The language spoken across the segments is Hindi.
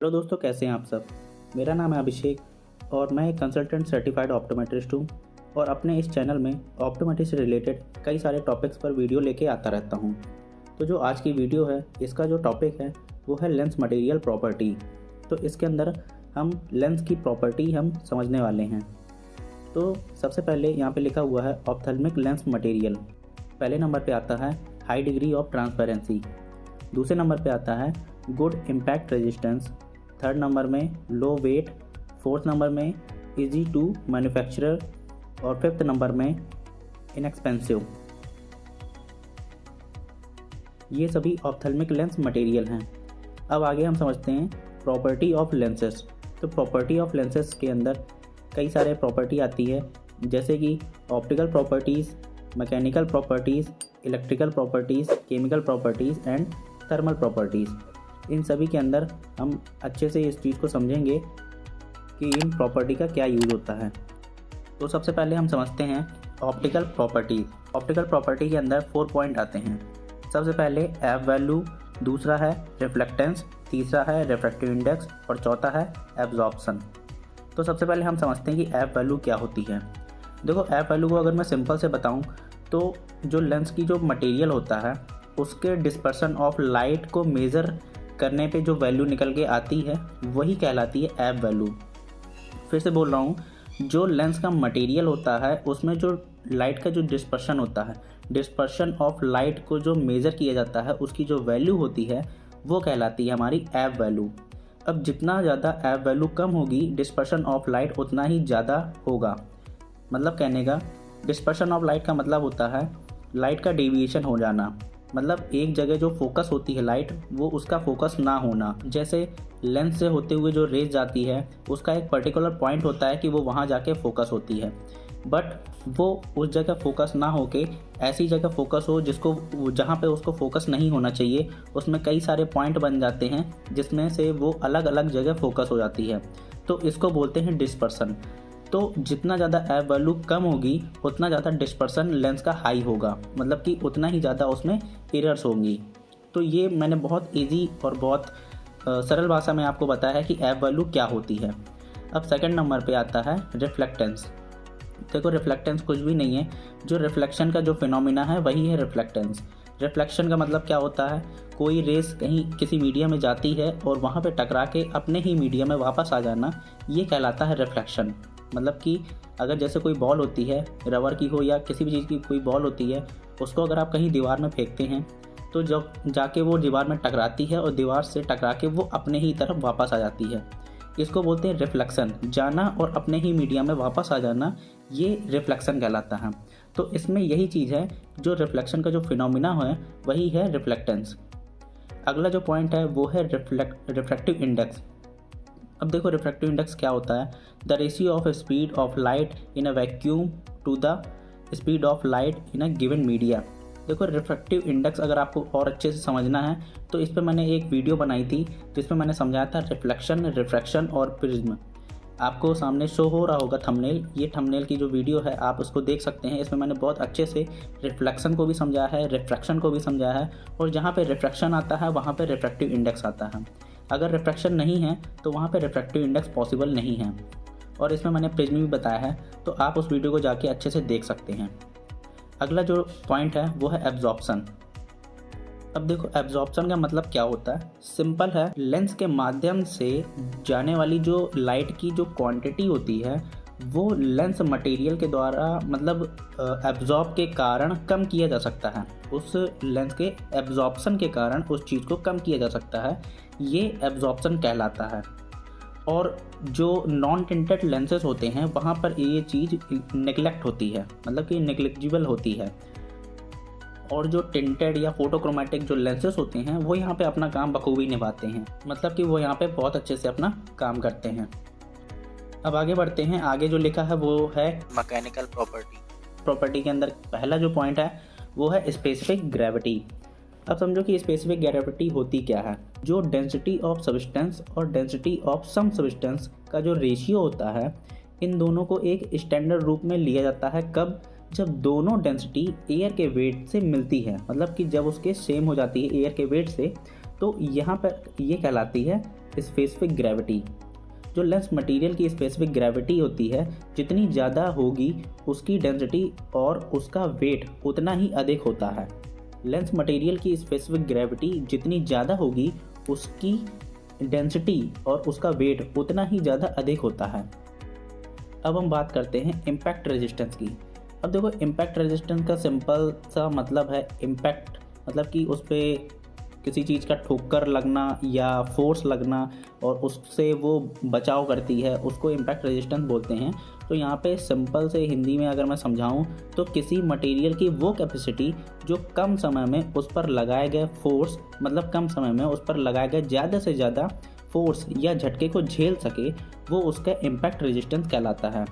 हेलो दोस्तों, कैसे हैं आप सब। मेरा नाम है अभिषेक और मैं एक कंसल्टेंट सर्टिफाइड ऑप्टोमेट्रिस्ट हूँ और अपने इस चैनल में ऑप्टोमेट्री से रिलेटेड कई सारे टॉपिक्स पर वीडियो लेके आता रहता हूँ। तो जो आज की वीडियो है, इसका जो टॉपिक है वो है लेंस मटेरियल प्रॉपर्टी। तो इसके अंदर हम लेंस की प्रॉपर्टी हम समझने वाले हैं। तो सबसे पहले यहाँ पे लिखा हुआ है ऑप्थेल्मिक लेंस मटेरियल। पहले नंबर पे आता है हाई डिग्री ऑफ ट्रांसपेरेंसी, दूसरे नंबर पे आता है good impact resistance, third number में लो वेट, फोर्थ नंबर में इजी टू मैन्युफैक्चरर और फिफ्थ नंबर में इनएक्सपेंसिव। ये सभी ऑप्थेल्मिक लेंस मटेरियल हैं। अब आगे हम समझते हैं प्रॉपर्टी ऑफ लेंसेस। तो प्रॉपर्टी ऑफ लेंसेस के अंदर कई सारे प्रॉपर्टी आती है, जैसे कि optical properties, mechanical properties, electrical properties, chemical properties and thermal properties. इन सभी के अंदर हम अच्छे से इस चीज़ को समझेंगे कि इन प्रॉपर्टी का क्या यूज़ होता है। तो सबसे पहले हम समझते हैं ऑप्टिकल प्रॉपर्टीज़। ऑप्टिकल प्रॉपर्टी के अंदर 4 पॉइंट आते हैं। सबसे पहले एफ वैल्यू, दूसरा है रिफ्लेक्टेंस, तीसरा है रिफ्रैक्टिव इंडेक्स और चौथा है एब्जॉर्प्शन। तो सबसे पहले हम समझते हैं कि एफ वैल्यू क्या होती है। देखो, एफ वैल्यू को अगर मैं सिंपल से बताऊं तो जो लेंस की जो मटेरियल होता है उसके डिस्पर्सन ऑफ लाइट को मेज़र करने पे जो वैल्यू निकल के आती है वही कहलाती है एफ वैल्यू। फिर से बोल रहा हूँ, जो लेंस का मटेरियल होता है उसमें जो लाइट का जो डिस्पर्शन होता है, डिस्पर्शन ऑफ लाइट को जो मेज़र किया जाता है उसकी जो वैल्यू होती है वो कहलाती है हमारी एफ वैल्यू। अब जितना ज़्यादा एफ वैल्यू कम होगी, डिस्पर्शन ऑफ लाइट उतना ही ज़्यादा होगा। मतलब कहने का डिस्पर्शन ऑफ लाइट का मतलब होता है लाइट का डेविएशन हो जाना, मतलब एक जगह जो फोकस होती है लाइट वो उसका फोकस ना होना। जैसे लेंस से होते हुए जो रेज जाती है उसका एक पर्टिकुलर पॉइंट होता है कि वो वहाँ जाके फोकस होती है, बट वो उस जगह फोकस ना होके ऐसी जगह फोकस हो जिसको जहाँ पे उसको फोकस नहीं होना चाहिए, उसमें कई सारे पॉइंट बन जाते हैं जिसमें से वो अलग अलग जगह फोकस हो जाती है। तो इसको बोलते हैं डिस्पर्सन। तो जितना ज़्यादा एफ वैल्यू कम होगी उतना ज़्यादा डिस्पर्सन लेंस का हाई होगा, मतलब कि उतना ही ज़्यादा उसमें एरर्स होंगी। तो ये मैंने बहुत इजी और बहुत सरल भाषा में आपको बताया है कि एफ वैल्यू क्या होती है। अब सेकंड नंबर पे आता है रिफ्लेक्टेंस। देखो, रिफ्लेक्टेंस कुछ भी नहीं है, जो रिफ्लेक्शन का जो फिनोमिना है वही है रिफ्लेक्टेंस। रिफ्लेक्शन का मतलब क्या होता है, कोई रेस कहीं किसी मीडियम में जाती है और वहाँ पे टकरा के अपने ही मीडियम में वापस आ जाना, ये कहलाता है रिफ्लेक्शन। मतलब कि अगर जैसे कोई बॉल होती है, रबर की हो या किसी भी चीज़ की कोई बॉल होती है, उसको अगर आप कहीं दीवार में फेंकते हैं तो जब जाके वो दीवार में टकराती है और दीवार से टकरा के वो अपने ही तरफ वापस आ जाती है, इसको बोलते हैं रिफ्लेक्शन। जाना और अपने ही मीडियम में वापस आ जाना, ये रिफ्लेक्शन कहलाता है। तो इसमें यही चीज़ है, जो रिफ्लेक्शन का जो फिनोमिना है वही है रिफ्लेक्टेंस। अगला जो पॉइंट है वो है रिफ्रैक्टिव इंडेक्स। अब देखो, रिफ्रैक्टिव इंडेक्स क्या होता है, the ratio of speed of light in a vacuum to the speed of light in a given media. देखो, रिफ्रैक्टिव इंडेक्स अगर आपको और अच्छे से समझना है तो इस पर मैंने एक वीडियो बनाई थी जिसमें मैंने समझाया था रिफ्लेक्शन, रिफ्रैक्शन और प्रिज्म। आपको सामने शो हो रहा होगा थंबनेल, ये थंबनेल की जो वीडियो है आप उसको देख सकते हैं। इसमें मैंने बहुत अच्छे से रिफ्लेक्शन को भी समझाया है, रिफ्रैक्शन को भी समझाया है, और जहाँ पे रिफ्रैक्शन आता है वहाँ पे रिफ्रैक्टिव इंडेक्स आता है। अगर रिफ्रैक्शन नहीं है तो वहाँ पे रिफ्रैक्टिव इंडेक्स पॉसिबल नहीं है, और इसमें मैंने प्रिज्म भी बताया है, तो आप उस वीडियो को जाके अच्छे से देख सकते हैं। अगला जो पॉइंट है वो है एब्जॉर्प्शन। अब देखो, एब्जॉर्प्शन का मतलब क्या होता है, सिंपल है, लेंस के माध्यम से जाने वाली जो लाइट की जो क्वांटिटी होती है वो लेंस मटेरियल के द्वारा, मतलब एब्जॉर्ब के कारण कम किया जा सकता है। उस लेंस के एब्जॉर्प्शन के कारण उस चीज़ को कम किया जा सकता है, ये एब्जॉर्प्शन कहलाता है। और जो नॉन टिंटेड लेंसेज होते हैं वहाँ पर ये चीज़ नेग्लेक्ट होती है, मतलब कि नेग्लिजिबल होती है। और जो टिंटेड या फोटोक्रोमेटिक जो लेंसेज होते हैं वो यहाँ पे अपना काम बखूबी निभाते हैं, मतलब कि वो यहाँ पे बहुत अच्छे से अपना काम करते हैं। अब आगे बढ़ते हैं। आगे जो लिखा है वो है मैकेनिकल प्रॉपर्टी के अंदर पहला जो पॉइंट है वो है स्पेसिफिक ग्रेविटी। अब समझो कि स्पेसिफिक ग्रेविटी होती क्या है। जो डेंसिटी ऑफ सब्सटेंस और डेंसिटी ऑफ सम सब्सटेंस का जो रेशियो होता है, इन दोनों को एक स्टैंडर्ड रूप में लिया जाता है। कब? जब दोनों डेंसिटी एयर के वेट से मिलती है, मतलब कि जब उसके सेम हो जाती है एयर के वेट से, तो यहाँ पर ये कहलाती है स्पेसिफिक ग्रेविटी। जो लेंस मटेरियल की स्पेसिफिक ग्रेविटी होती है जितनी ज़्यादा होगी उसकी डेंसिटी और उसका वेट उतना ही अधिक होता है। लेंस मटेरियल की स्पेसिफिक ग्रेविटी जितनी ज़्यादा होगी उसकी डेंसिटी और उसका वेट उतना ही ज़्यादा अधिक होता है। अब हम बात करते हैं इम्पैक्ट रेजिस्टेंस की। अब देखो, इम्पैक्ट रेजिस्टेंस का सिंपल सा मतलब है इम्पैक्ट मतलब कि उस पर किसी चीज़ का ठोकर लगना या फोर्स लगना और उससे वो बचाव करती है, उसको इम्पैक्ट रेजिस्टेंस बोलते हैं। तो यहाँ पे सिंपल से हिंदी में अगर मैं समझाऊँ तो किसी मटेरियल की वो कैपेसिटी जो कम समय में उस पर लगाए गए फोर्स, मतलब कम समय में उस पर लगाए गए ज़्यादा से ज़्यादा फोर्स या झटके को झेल सके, वो उसका इम्पैक्ट रेजिस्टेंस कहलाता है।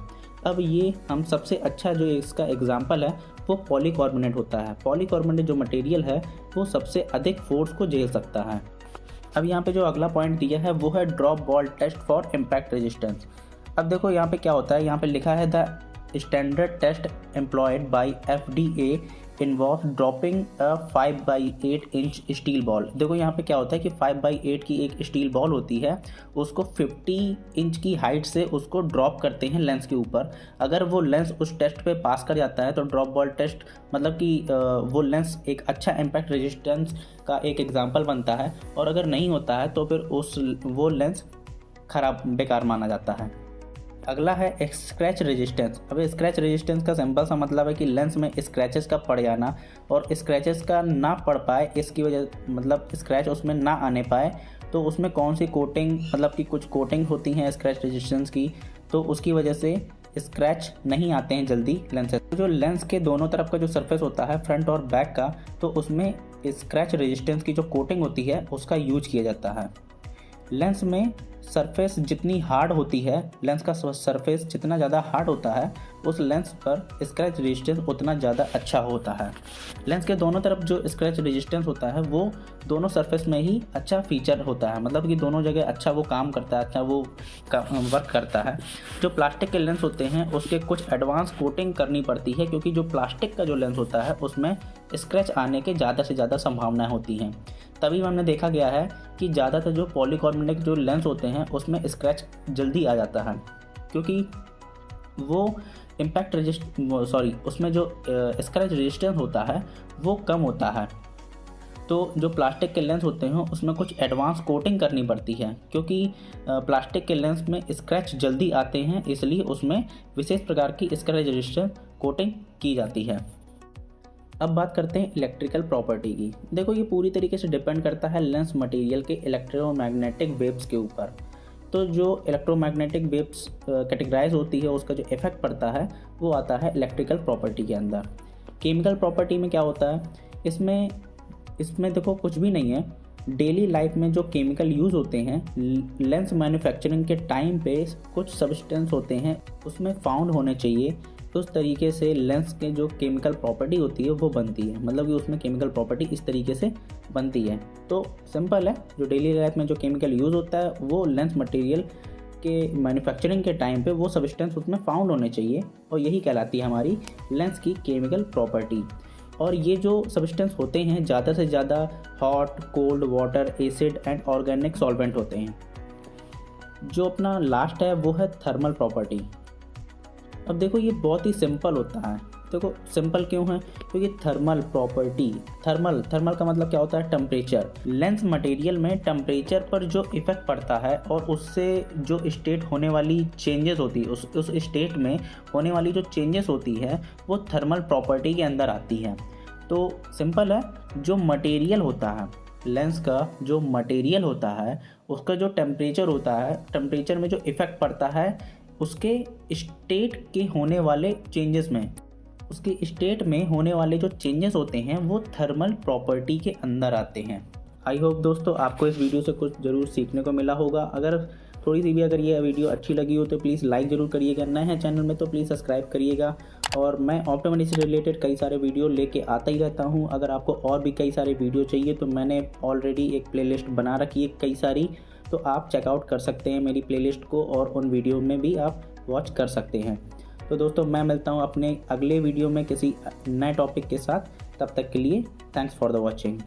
अब ये हम सबसे अच्छा जो इसका एग्जांपल है वो पॉलीकार्बोनेट होता है। पॉलीकार्बोनेट जो मटेरियल है वो सबसे अधिक फोर्स को झेल सकता है। अब यहाँ पे जो अगला पॉइंट दिया है वो है drop ball test for impact resistance. अब देखो यहाँ पे क्या होता है, यहाँ पे लिखा है the standard test employed by FDA involve dropping a 5/8 inch steel ball. देखो यहाँ पे क्या होता है कि 5/8 की एक स्टील बॉल होती है, उसको 50 इंच की हाइट से उसको ड्रॉप करते हैं लेंस के ऊपर। अगर वो लेंस उस टेस्ट पे पास कर जाता है तो ड्रॉप बॉल टेस्ट मतलब कि वो लेंस एक अच्छा इम्पैक्ट रेजिस्टेंस का एक एग्जाम्पल बनता है, और अगर नहीं होता है तो फिर वो लेंस खराब बेकार माना जाता है। अगला है स्क्रैच रेजिस्टेंस। अब स्क्रैच रेजिस्टेंस का सिंपल सा मतलब है कि लेंस में स्क्रैचेस का पड़ जाना और स्क्रैचेस का ना पड़ पाए, इसकी वजह मतलब स्क्रैच उसमें ना आने पाए, तो उसमें कौन सी कोटिंग मतलब कि कुछ कोटिंग होती हैं स्क्रैच रेजिस्टेंस की, तो उसकी वजह से स्क्रैच नहीं आते हैं जल्दी लेंसेज। तो जो लेंस के दोनों तरफ का जो सरफेस होता है फ्रंट और बैक का, तो उसमें स्क्रैच रेजिस्टेंस की जो कोटिंग होती है उसका यूज किया जाता है। लेंस में सरफेस जितनी हार्ड होती है, लेंस का सरफेस जितना ज़्यादा हार्ड होता है उस लेंस पर स्क्रैच रेजिस्टेंस उतना ज़्यादा अच्छा होता है। लेंस के दोनों तरफ जो स्क्रैच रेजिस्टेंस होता है वो दोनों सरफेस में ही अच्छा फीचर होता है, मतलब कि दोनों जगह अच्छा वो काम करता है, अच्छा वो वर्क करता है। जो प्लास्टिक के लेंस होते हैं उसके कुछ एडवांस कोटिंग करनी पड़ती है, क्योंकि जो प्लास्टिक का जो लेंस होता है उसमें स्क्रैच आने के ज़्यादा से ज़्यादा संभावनाएँ होती हैं। तभी हमने देखा गया है कि ज़्यादातर जो पॉलीकार्बोनेट जो लेंस होते हैं उसमें स्क्रैच जल्दी आ जाता है, क्योंकि वो उसमें जो स्क्रैच रेजिस्टेंस होता है वो कम होता है। तो जो प्लास्टिक के लेंस होते हैं उसमें कुछ एडवांस कोटिंग करनी पड़ती है, क्योंकि प्लास्टिक के लेंस में स्क्रैच जल्दी आते हैं, इसलिए उसमें विशेष प्रकार की स्क्रैच रेजिस्टेंस कोटिंग की जाती है। अब बात करते हैं इलेक्ट्रिकल प्रॉपर्टी की। देखो, ये पूरी तरीके से डिपेंड करता है लेंस मटेरियल के इलेक्ट्रोमैग्नेटिक वेव्स के ऊपर। तो जो इलेक्ट्रोमैग्नेटिक वेव्स कैटेगराइज होती है उसका जो इफेक्ट पड़ता है वो आता है इलेक्ट्रिकल प्रॉपर्टी के अंदर। केमिकल प्रॉपर्टी में क्या होता है, इसमें देखो कुछ भी नहीं है। डेली लाइफ में जो केमिकल यूज़ होते हैं, लेंस मैन्युफैक्चरिंग के टाइम पे कुछ सब्सटेंस होते हैं उसमें फाउंड होने चाहिए, तो उस तरीके से लेंस के जो केमिकल प्रॉपर्टी होती है वो बनती है, मतलब कि उसमें केमिकल प्रॉपर्टी इस तरीके से बनती है। तो सिंपल है, जो डेली लाइफ में जो केमिकल यूज़ होता है वो लेंस मटेरियल के मैन्युफैक्चरिंग के टाइम पे वो सब्सटेंस उसमें फाउंड होने चाहिए, और यही कहलाती है हमारी लेंस की केमिकल प्रॉपर्टी। और ये जो सब्सटेंस होते हैं ज़्यादा से ज़्यादा hot, cold, water, acid and organic solvent होते हैं। जो अपना लास्ट है वो है थर्मल प्रॉपर्टी। अब देखो, ये बहुत ही सिंपल होता है। देखो सिंपल क्यों है, क्योंकि थर्मल प्रॉपर्टी, थर्मल का मतलब क्या होता है, टेम्परेचर। लेंस मटेरियल में टेम्परेचर पर जो इफेक्ट पड़ता है और उससे जो स्टेट होने वाली चेंजेस होती है, उस स्टेट में होने वाली जो चेंजेस होती है वो थर्मल प्रॉपर्टी के अंदर आती है। तो सिंपल है, जो मटेरियल होता है लेंस का, जो मटेरियल होता है उसका जो टेम्परेचर होता है, टेम्परेचर में जो इफेक्ट पड़ता है उसके स्टेट के होने वाले चेंजेस में, उसके स्टेट में होने वाले जो चेंजेस होते हैं वो थर्मल प्रॉपर्टी के अंदर आते हैं। आई होप दोस्तों आपको इस वीडियो से कुछ ज़रूर सीखने को मिला होगा। अगर थोड़ी सी भी अगर ये वीडियो अच्छी लगी हो तो प्लीज़ लाइक ज़रूर करिएगा, नए हैं चैनल में तो प्लीज़ सब्सक्राइब करिएगा। और मैं ऑप्टोमेट्री से रिलेटेड कई सारे वीडियो लेके आता ही रहता हूँ। अगर आपको और भी कई सारे वीडियो चाहिए तो मैंने ऑलरेडी एक प्लेलिस्ट बना रखी है कई सारी, तो आप चेकआउट कर सकते हैं मेरी प्लेलिस्ट को, और उन वीडियो में भी आप वॉच कर सकते हैं। तो दोस्तों मैं मिलता हूँ अपने अगले वीडियो में किसी नए टॉपिक के साथ। तब तक के लिए थैंक्स फॉर द वॉचिंग।